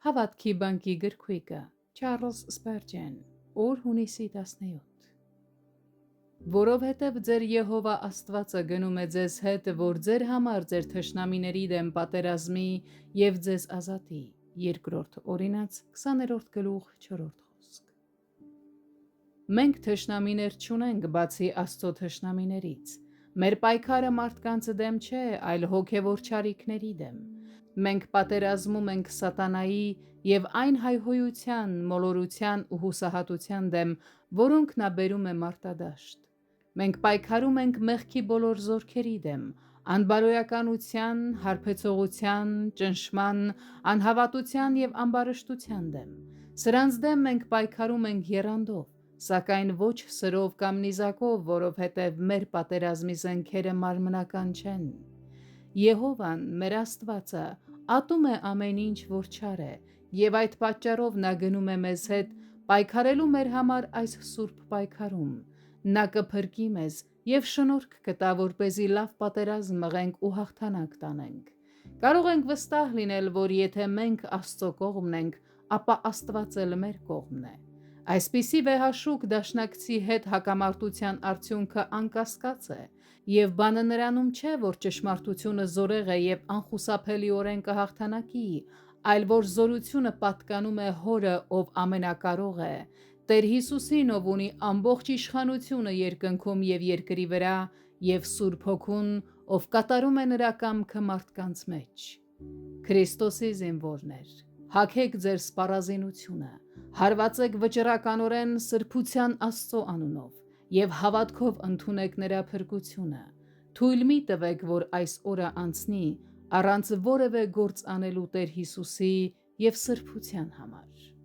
Հավատքի բանկի գրքույկը Չարլզ Սպերջեն, օր հունիսի 17։ Որովհետև ձեր Եհովա Աստվածը գնում է ձեզ հետ, որ ձեր համար ձեր թշնամիների դեմ պատերազմի և ձեզ ազատի։ Երկրորդ Օրինաց 20-րդ գլուխ 4-րդ խոսք։ Մենք թշնամիներ չունենք բացի Աստծո թշնամիներից։ Մեր պայքարը մարդկանց դեմ չէ, այլ հոգևոր չարիքների դեմ։ Մենք պատերազմում ենք սատանայի և այն հայհոյության, մոլորության ու հուսահատության դեմ, որոնք նա բերում է մարտադաշտ։ Մենք պայքարում ենք մեղքի բոլոր զորքերի դեմ, անբարոյականության, հարբեցողության, ճնշման, անհավատության և ամբարշտության դեմ։ Սրանց դեմ մենք պայքարում ենք եռանդով, սակայն ոչ սրով կամ նիզակով, որովհետև մեր պատերազմի զենքերը մարմնական չեն։ Եհովան, մեր Աստվածը, ատում է ամեն ինչ, որ չար է, և այդ պատճառով նա գնում է մեզ հետ պայքարելու մեր համար այս սուրբ պայքարում։ Նա կփրկի մեզ և շնորհք կտա, որպեսզի լավ պատերազմ մղենք ու հաղթանակ տանենք։ Կարող ենք վստահ լինել, որ եթե մենք Աստծո կողմն ենք, ապա Աստված էլ մեր կողմն է։ Այսպիսի վեհաշուկ դաշնակցի հետ հակամարտության արդյունքը անկասկած է, և բանը նրանում չէ, որ ճշմարտությունը զորեղ է և անխուսափելիորեն կհաղթանակի, այլ որ զորությունը պատկանում է Հորը, ով ամենակարող է, Տեր Հիսուսին, ով ունի ամբողջ իշխանությունը երկնքում և երկրի վրա, և Սուրբ Հոգուն, ով կատարում է նրա կամքը մարդկանց մեջ։ Քրիստոսի զինվորներ, հագեք ձեր սպառազինությունը, հարվածեք վճռականորեն սրբության Աստծո անունով և հավատքով ընդունեք նրա փրկությունը։ Թույլ մի տվեք, որ այս օրը անցնի առանց որևէ գործ անելու Տեր Հիսուսի և սրբության համար։